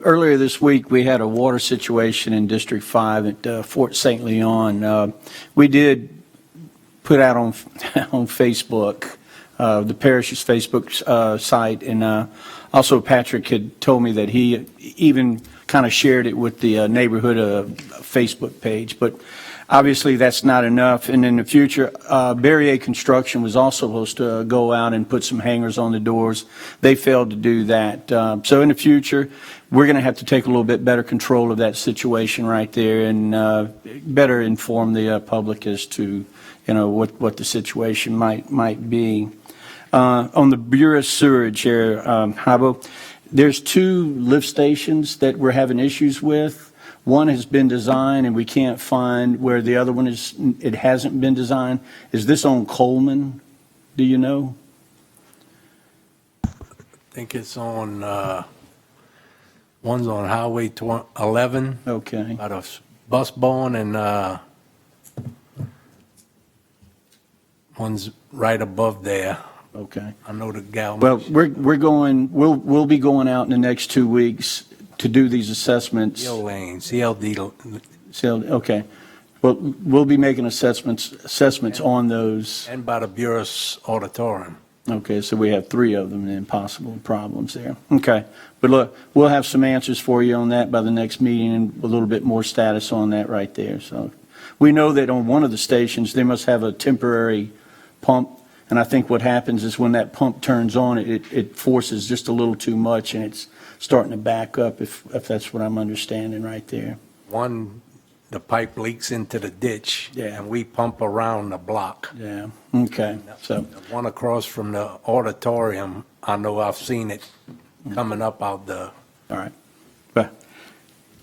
earlier this week, we had a water situation in District 5 at Fort St. Leon. We did put out on on Facebook, the parish's Facebook site, and also Patrick had told me that he even kind of shared it with the neighborhood Facebook page. But obviously, that's not enough. And in the future, Barrier Construction was also supposed to go out and put some hangers on the doors. They failed to do that. So in the future, we're going to have to take a little bit better control of that situation right there and better inform the public as to, what the situation might be. On the Bureau of Sewerage here, Habo, there's 2 lift stations that we're having issues with. One has been designed and we can't find where the other one is. It hasn't been designed. Is this on Coleman? Do you know? I think it's on, one's on Highway 11. Okay. About a bus barn, and one's right above there. Okay. I know the gal. Well, we'll be going out in the next 2 weeks to do these assessments. CLD. Okay. Well, we'll be making assessments on those. And by the Bureau's auditorium. Okay, so we have 3 of them and possible problems there. Okay. But look, we'll have some answers for you on that by the next meeting and a little bit more status on that right there. So we know that on one of the stations, they must have a temporary pump. And I think what happens is when that pump turns on, it forces just a little too much and it's starting to back up, if that's what I'm understanding right there. One, the pipe leaks into the ditch. Yeah. And we pump around the block. Yeah, okay. So, The one across from the auditorium, I know I've seen it coming up out the. all right.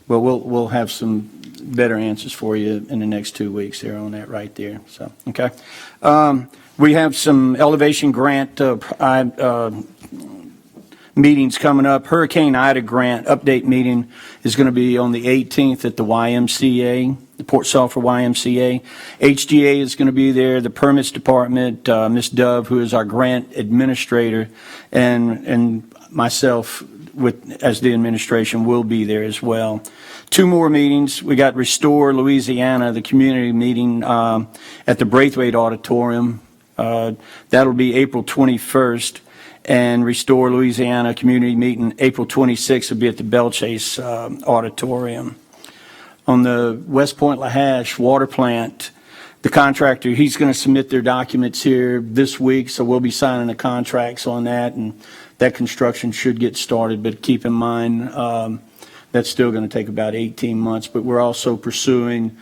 Well, we'll have some better answers for you in the next 2 weeks there on that right there. So, okay. We have some elevation grant meetings coming up. Hurricane Ida grant update meeting is going to be on the 18th at the YMCA, the Port Sulphur YMCA. HGA is going to be there, the permits department, Ms. Dove, who is our grant administrator, and myself as the administration will be there as well. 2 more meetings. We got Restore Louisiana, the community meeting at the Braithwaite Auditorium. That'll be April 21st. And Restore Louisiana community meeting April 26th will be at the Bell Chase Auditorium. On the West Point Lahash water plant, the contractor, he's going to submit their documents here this week, so we'll be signing the contracts on that, and that construction should get started. But keep in mind, that's still going to take about 18 months. But we're also pursuing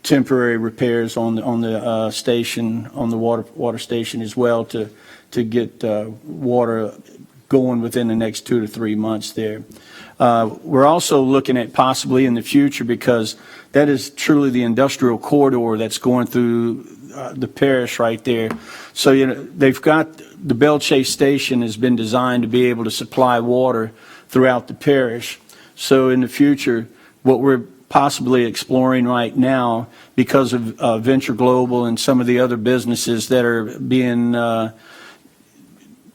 temporary repairs on the station, on the water station as well, to get water going within the next 2 to 3 months there. We're also looking at possibly in the future, because that is truly the industrial corridor that's going through the parish right there. So, they've got the Bell Chase station has been designed to be able to supply water throughout the parish. So in the future, what we're possibly exploring right now, because of Venture Global and some of the other businesses that are being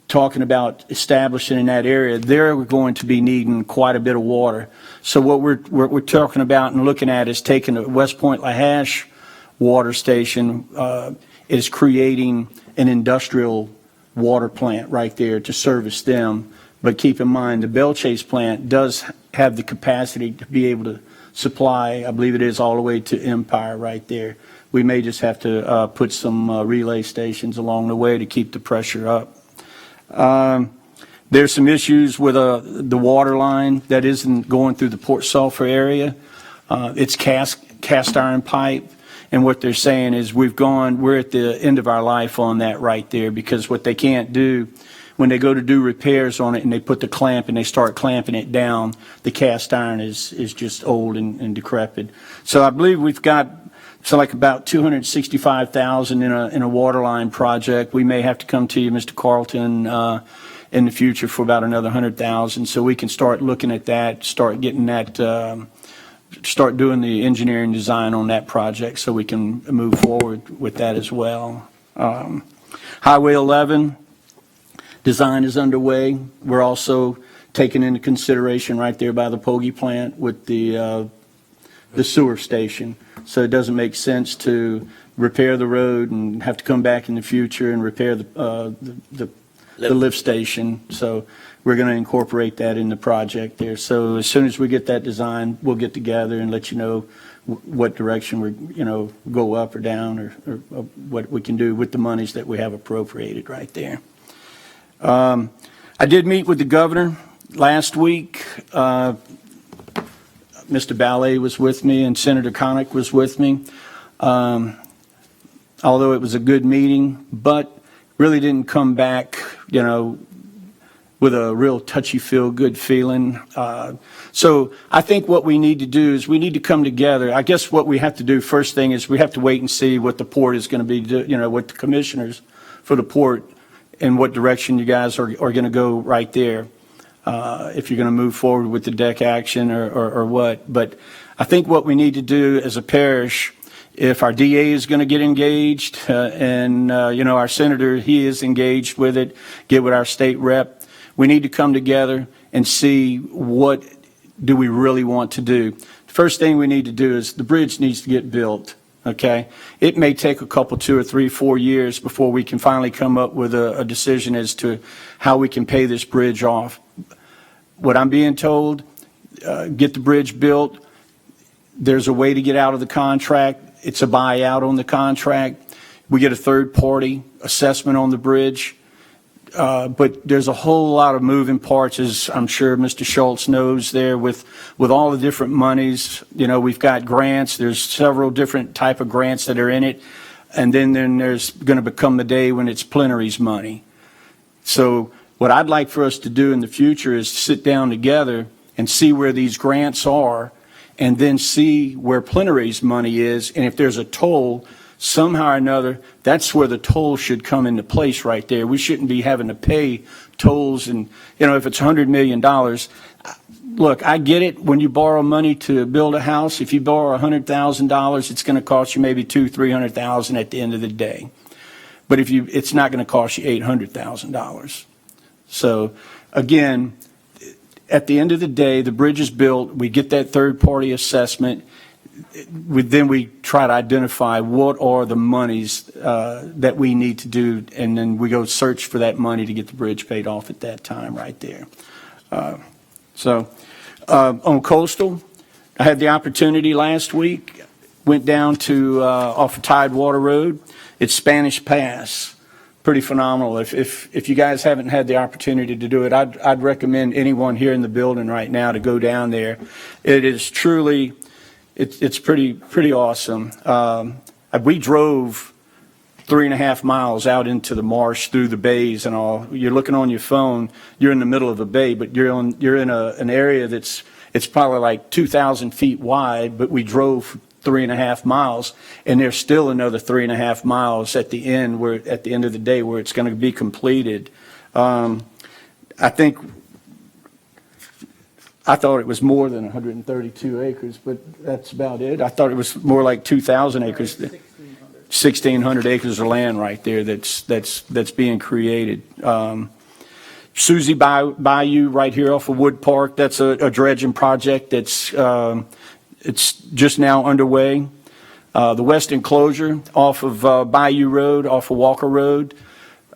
talking about establishing in that area, they're going to be needing quite a bit of water. So what we're talking about and looking at is taking the West Point Lahash water station, is creating an industrial water plant right there to service them. But keep in mind, the Bell Chase plant does have the capacity to be able to supply, I believe it is, all the way to Empire right there. We may just have to put some relay stations along the way to keep the pressure up. There's some issues with the water line that isn't going through the Port Sulphur area. It's cast iron pipe, and what they're saying is we're at the end of our life on that right there, because what they can't do when they go to do repairs on it and they put the clamp and they start clamping it down, the cast iron is just old and decrepit. So I believe we've got like about $265,000 in a water line project. We may have to come to you, Mr. Carlton, in the future for about another $100,000, so we can start looking at that, start getting that, start doing the engineering design on that project, so we can move forward with that as well. Highway 11 design is underway. We're also taken into consideration right there by the Pogey plant with the sewer station. So it doesn't make sense to repair the road and have to come back in the future and repair the lift station. So we're going to incorporate that in the project there. So as soon as we get that design, we'll get together and let you know what direction we're, go up or down or what we can do with the monies that we have appropriated right there. I did meet with the governor last week. Mr. Ballet was with me and Senator Connick was with me. Although it was a good meeting, but really didn't come back, with a real touchy-feel-good feeling. So I think what we need to do is we need to come together. I guess what we have to do first thing is we have to wait and see what the port is going to be, what the commissioners for the port and what direction you guys are going to go right there. If you're going to move forward with the deck action or what. But I think what we need to do as a parish, if our DA is going to get engaged and, our senator, he is engaged with it, get with our state rep, we need to come together and see what do we really want to do. The first thing we need to do is the bridge needs to get built. Okay, it may take a couple, 2 or 3, 4 years before we can finally come up with a decision as to how we can pay this bridge off. What I'm being told, get the bridge built. There's a way to get out of the contract. It's a buyout on the contract. We get a third-party assessment on the bridge. But there's a whole lot of moving parts, as I'm sure Mr. Schultz knows there, with all the different monies. We've got grants. There's several different type of grants that are in it. And then there's going to become the day when it's plenary's money. So what I'd like for us to do in the future is sit down together and see where these grants are and then see where plenary's money is. And if there's a toll, somehow or another, that's where the toll should come into place right there. We shouldn't be having to pay tolls. And, if it's $100 million, look, I get it. When you borrow money to build a house, if you borrow $100,000, it's going to cost you maybe $200,000-300,000 at the end of the day. But it's not going to cost you $800,000. So, again, at the end of the day, the bridge is built. We get that third-party assessment. Then we try to identify what are the monies that we need to do, and then we go search for that money to get the bridge paid off at that time right there. On coastal, I had the opportunity last week, went down to off of Tidewater Road. It's Spanish Pass. Pretty phenomenal. If you guys haven't had the opportunity to do it, I'd recommend anyone here in the building right now to go down there. It is truly... It's pretty awesome. We drove 3.5 miles out into the marsh through the bays and all. You're looking on your phone. You're in the middle of a bay, but you're in an area it's probably like 2,000 feet wide. But we drove 3.5 miles, and there's still another 3.5 miles at the end at the end of the day where it's going to be completed. I thought it was more than 132 acres, but that's about it. I thought it was more like 2,000 acres. 1,600 acres of land right there that's being created. Susie Bayou right here off of Wood Park, that's a dredging project that's it's just now underway. The west enclosure off of Bayou Road, off of Walker Road,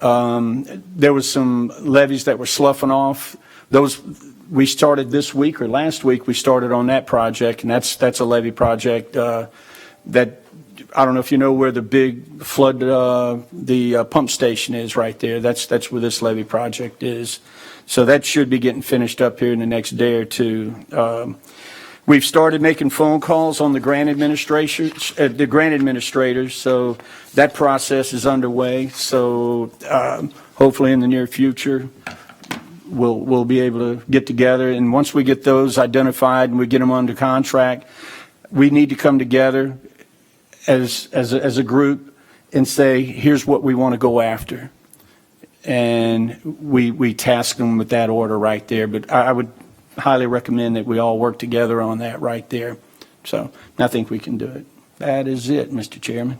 there was some levees that were sloughing off. Those we started this week or last week. We started on that project, and that's a levee project that I don't know if you know where the big flood the pump station is right there. That's where this levee project is. So that should be getting finished up here in the next day or two. We've started making phone calls on the grant administrators, so that process is underway. So hopefully in the near future, we'll be able to get together. And once we get those identified and we get them under contract, we need to come together as a group and say, here's what we want to go after. And we task them with that order right there. But I would highly recommend that we all work together on that right there. So I think we can do it. That is it, Mr. Chairman.